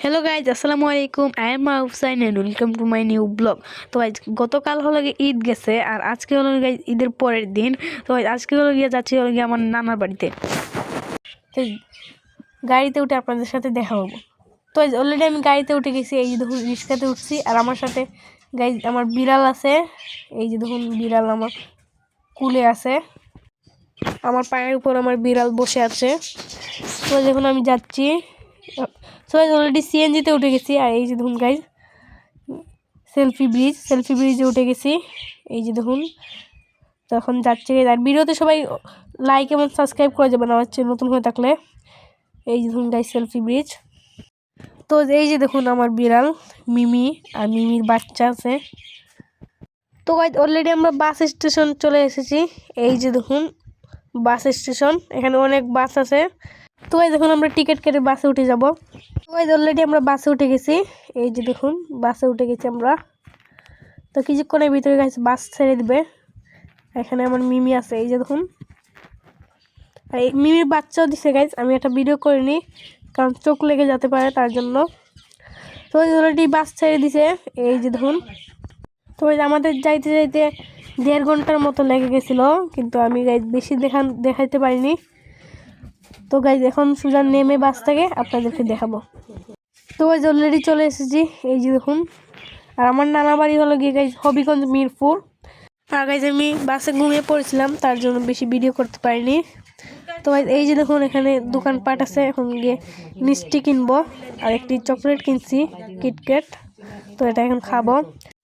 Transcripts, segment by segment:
Hello guys, আসসালামু আলাইকুম। I am Hussain and welcome to my new blog. তো guys, গতকাল হলো গিয়ে ঈদ গেছে আর আজকে হলো গাইজ ঈদের পরের দিন। তো গাইজ আজকে হলো গিয়ে যাচ্ছি হলো গিয়ে আমার নানার বাড়িতে। তো গাড়িতে উঠে আপনাদের সাথে দেখা হবো। তো গাইজ অলরেডি আমি গাড়িতে উঠে গেছি। এই যে দেখুন রিক্সাতে উঠছি আর আমার সাথে গাইজ আমার বিড়াল আছে। এই যে দেখুন বিড়াল আমার কুলে আছে, আমার পায়ের উপর আমার বিড়াল বসে আছে। তো যখন আমি যাচ্ছি অলরেডি সিএনজিতে উঠে গেছি আর এই যে দেখুন গাইজ সেলফি ব্রিজে উঠে গেছি। এই যে দেখুন তখন যাচ্ছে আর ভিডিওতে সবাই লাইক এবং সাবস্ক্রাইব করে যাবেন আমার চ্যানেল নতুন হয়ে থাকলে। এই যে দেখুন গাইজ সেলফি ব্রিজ। তো এই যে দেখুন আমার বিড়াল মিমি আর মিমির বাচ্চা আছে। তো গাইজ অলরেডি আমরা বাস স্টেশন চলে এসেছি। এই যে দেখুন বাস স্টেশন, এখানে অনেক বাস আছে। তো গাইজ এখন আমরা টিকিট কেটে বাসে উঠে যাব। তো গাইজ অলরেডি আমরা বাসে উঠে গেছি। এই যে দেখুন বাসে উঠে গেছি আমরা। তো কিছুক্ষণের ভিতরে গাইজ বাস ছেড়ে দিবে। এখানে আমার মিমি আছে, এই যে দেখুন। আর এই মিমির বাচ্চাও দিছে গাইজ, আমি একটা ভিডিও করিনি কারণ চোখ লেগে যেতে পারে তার জন্য। তো অলরেডি বাস ছেড়ে দিছে, এই যে দেখুন। তো আমাদের যাইতে যাইতে 1.5 ঘন্টার মতো লেগে গেছিলো, কিন্তু আমি গাইজ বেশি দেখাইতে পারিনি। তো গাইজ এখন সোজা নেমে বাস থেকে আপনাদেরকে দেখাবো। তো গাইজ অলরেডি চলে এসেছি, এই যে দেখুন। আর আমার নানা বাড়ি হলো গিয়ে গাইজ হবিগঞ্জ মিরপুর। আর গাইজ আমি বাসে ঘুমিয়ে পড়েছিলাম, তার জন্য বেশি ভিডিও করতে পারিনি। তো গাইজ এই যে দেখুন এখানে দোকানপাট আছে, এখন গিয়ে মিষ্টি কিনবো আর একটি চকলেট কিনছি কিটক্যাট। তো এটা এখন খাবো।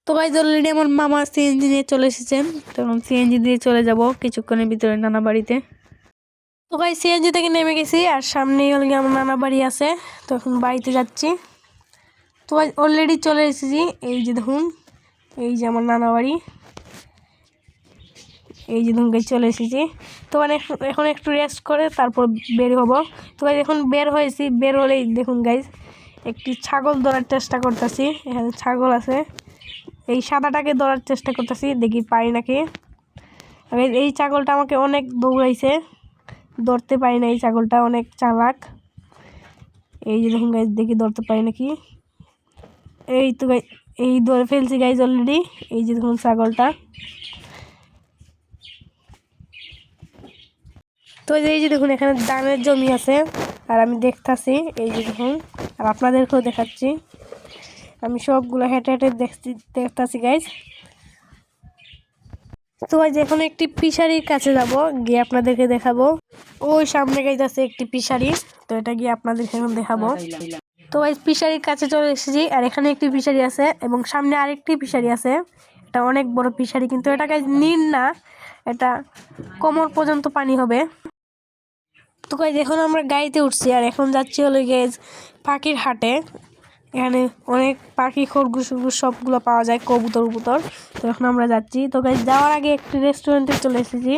তো গাইজ অলরেডি আমার মামা সিএনজি নিয়ে চলে এসেছেন, তখন সিএনজি দিয়ে চলে যাব কিছুক্ষণের ভিতরে নানা বাড়িতে। তো গাইজ সিএনজি থেকে নেমে গেছি আর সামনেই হলো গিয়ে আমার নানা বাড়ি আছে, তো এখন বাড়িতে যাচ্ছি। তো অলরেডি চলে এসেছি, এই যে দেখুন এই যে আমার নানা বাড়ি। এই যে ধুমকে চলে এসেছি। তো এখন একটু রেস্ট করে তারপর বের হব। তো গাইজ এখন বের হয়েছি, বের হলেই দেখুন গাইজ একটি ছাগল ধরার চেষ্টা করতেছি। এখানে ছাগল আছে, এই সাদাটাকে ধরার চেষ্টা করতেছি, দেখি পারি নাকি। এই ছাগলটা আমাকে অনেক দৌড়াইছে, ধরতে পারি না। এই ছাগলটা অনেক চালাক। এই যে দেখুন গাইজ দেখি ধরতে পারি নাকি। এই তো গাইজ এই ধরে ফেলছি গাইজ অলরেডি। এই যে দেখুন ছাগলটা। তো এই যে দেখুন এখানে ধানের জমি আছে আর আমি দেখতাছি, এই যে দেখুন। আর আপনাদেরকেও দেখাচ্ছি, আমি সবগুলো হেঁটে হেঁটে দেখতাছি গাইজ। তো গাইজ এখন একটি ফিশারির কাছে যাব, গিয়ে আপনাদেরকে দেখাবো। ওই সামনে গাইজ আছে একটি ফিশারি, তো এটা গিয়ে আপনাদের এখন দেখাবো। তো গাইজ ফিশারির কাছে চলে এসেছি আর এখানে একটি ফিশারি আছে এবং সামনে আরেকটি ফিশারি আছে। এটা অনেক বড় ফিশারি, কিন্তু এটা গাইজ নীল না, এটা কোমর পর্যন্ত পানি হবে। তো গাইজ এখন আমরা গাড়িতে উঠছি আর এখন যাচ্ছি হলো গাইজ পাখির হাটে। এখানে অনেক পাখি খরগোশ সবগুলো পাওয়া যায়, কবুতর। তো এখন আমরা যাচ্ছি। তো গাইজ যাওয়ার আগে একটি রেস্টুরেন্টে চলে এসেছি,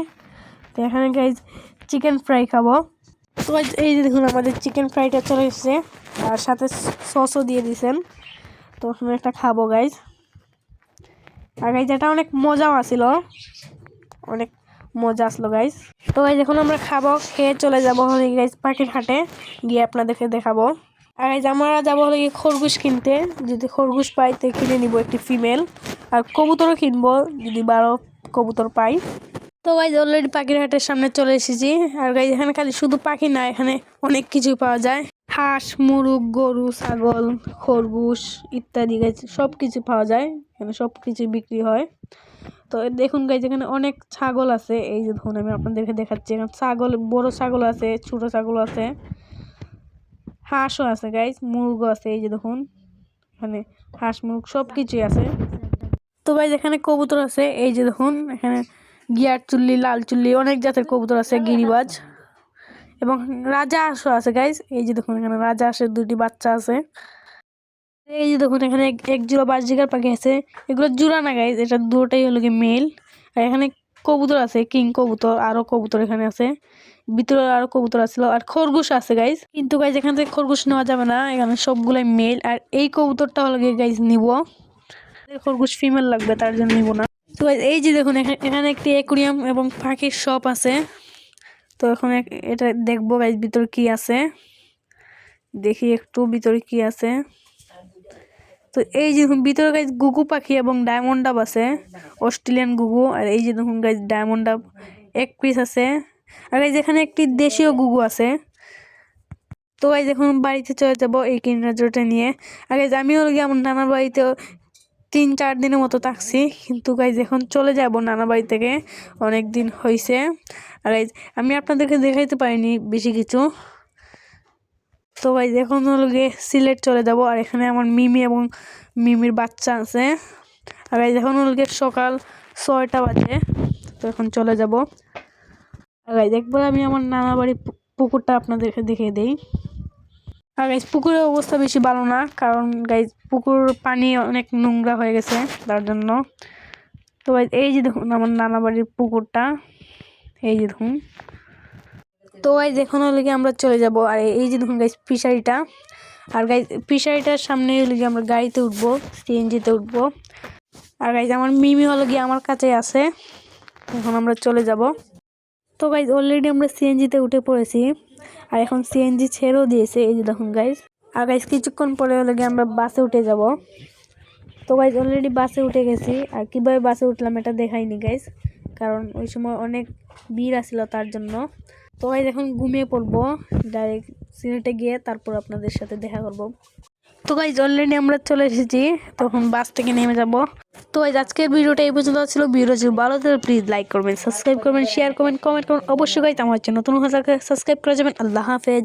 তো এখানে গাইজ চিকেন ফ্রাই খাবো। তো গাইজ এই যে দেখুন আমাদের চিকেন ফ্রাইটা চলে এসেছে আর সাথে সসও দিয়ে দিয়েছেন। তো ওখানে একটা খাবো গাইজ। আর গাইজ এটা অনেক মজাও আসছিল, অনেক মজা আসলো গাইজ। তো গাইজ এখন আমরা খাবো, খেয়ে চলে যাবো হলে গাইজ পাখির হাটে, গিয়ে আপনাদেরকে দেখাবো। আর গাইজ আমরা যাবো হলে গিয়ে খরগোশ কিনতে, যদি খরগোশ পাই তো কিনে নিব একটি ফিমেল। আর কবুতরও কিনবো যদি 12 কবুতর পাই। তো গাইজ অলরেডি পাখির হাটের সামনে চলে এসেছি। আর গাইজ এখানে খালি শুধু পাখি না, এখানে অনেক কিছু পাওয়া যায়, হাঁস মুরগ গরু ছাগল খরগোশ ইত্যাদি গাইজ সব কিছু পাওয়া যায়, এখানে সব কিছু বিক্রি হয়। তো দেখুন গাইজ এখানে অনেক ছাগল আছে, এই যে ধরুন আমি আপনাদেরকে দেখাচ্ছি। এখানে ছাগল, বড় ছাগল আছে, ছোট ছাগল আছে, হাঁসও আছে গাইজ, মুরগও আছে। এই যে দেখুন এখানে হাঁস মুরগ সব কিছুই আছে। তো গাইজ এখানে কবুতর আছে, এই যে দেখুন এখানে গিয়ার চুল্লি লাল চুল্লি অনেক জাতের কবুতর আছে, গিরিবাজ এবং রাজা হাঁসও আছে গাইজ। এই যে দেখুন এখানে রাজা হাঁসের 2টি বাচ্চা আছে। এই যে দেখুন এখানে এক জোড়া বাজরিকার পাখি আছে, এগুলো জোড়া না গাইজ, এটা দুটোটাই হলো কি মেল। আর এখানে কবুতর আছে, কিং কবুতর, আরো কবুতর এখানে আছে, ভিতরে আরো কবুতর আসছিল। আর খরগোশ আছে গাইজ, কিন্তু গাইজ এখান থেকে খরগোশ নেওয়া যাবে না, এখানে সবগুলাই মেল। আর এই কবুতরটা হলো গিয়ে গাইজ নিব, খরগোশ ফিমেল লাগবে তার জন্য নিব না। তো এই যে দেখুন এখানে একটি অ্যাকুরিয়াম এবং পাখির শপ আছে। তো এখন এটা দেখবো গাইজ ভিতরে কি আছে, দেখি একটু ভিতরে কি আছে। তো এই যে দেখুন ভিতরে গাইজ গুগু পাখি এবং ডায়মন্ড ডাব আছে, অস্ট্রেলিয়ান গুগু। আর এই যে দেখুন গাইজ ডায়মন্ড ডাব এক পিস আছে। আর গাইজ এখানে একটি দেশীয় গুগু আছে। তো গাইজ এখন বাড়িতে চলে যাবো এই কিন্ডার নিয়ে। আর গাইজ আমিও গিয়ে আমার নানার বাড়িতে 3-4 দিনের মতো থাকছি, কিন্তু গাইজ এখন চলে যাব নানার বাড়ি থেকে, অনেক দিন হয়েছে। আর গাইজ আমি আপনাদেরকে দেখাইতে পারিনি বেশি কিছু। তো গাইজ এখন হলো গিয়ে সিলেট চলে যাব। আর এখানে আমার মিমি এবং মিমির বাচ্চা আছে। আর গাইজ এখন হলো গিয়ে সকাল 6টা বাজে। তো এখন চলে যাব। আর গাইজ একবার আমি আমার নানা বাড়ির পুকুরটা আপনাদেরকে দেখিয়ে দেই। আর গাইজ পুকুরের অবস্থা বেশি ভালো না, কারণ গাইজ পুকুর পানি অনেক নোংরা হয়ে গেছে তার জন্য। তো গাইজ এই যে দেখুন আমার নানা বাড়ির পুকুরটা, এই যে দেখুন। তো গাইজ এখন হলে গিয়ে আমরা চলে যাব। আর এই যে দেখুন গাইজ ফিশারিটা। আর গাইজ ফিশারিটার সামনে হলে গিয়ে আমরা গাড়িতে উঠবো, সিএনজিতে উঠবো। আর গাইজ আমার মিমি হলো গিয়ে আমার কাছে আছে, এখন আমরা চলে যাব। তো গাইজ অলরেডি আমরা সিএনজিতে উঠে পড়েছি। আর এখন সিএনজি ছেড়েও দিয়েছে, এই যে দেখুন গাইজ। আর গাইজ কিছুক্ষণ পরে হলে গিয়ে আমরা বাসে উঠে যাব। তো গাইজ অলরেডি বাসে উঠে গেছি। আর কীভাবে বাসে উঠলাম এটা দেখাইনি গাইজ, কারণ ওই সময় অনেক ভিড় আসছিল তার জন্য। তো গাইজ এখন ঘুমিয়ে পড়বো, ডাইরেক্ট সিলেটে গিয়ে তারপর আপনাদের সাথে দেখা করব। তো গাইজ অলরেডি আমরা চলে এসেছি, তখন বাস থেকে নেমে যাব। তো গাইজ আজকের ভিডিওটা এই পর্যন্ত ছিল। ভিডিও যদি ভালো থাকে প্লিজ লাইক করবেন, সাবস্ক্রাইব করবেন, শেয়ার করবেন, কমেন্ট করবেন। অবশ্যই গাইজ আমার চ্যানেল নতুন হয়ে থাকে সাবস্ক্রাইব করে যাবেন। আল্লাহ হাফেজ।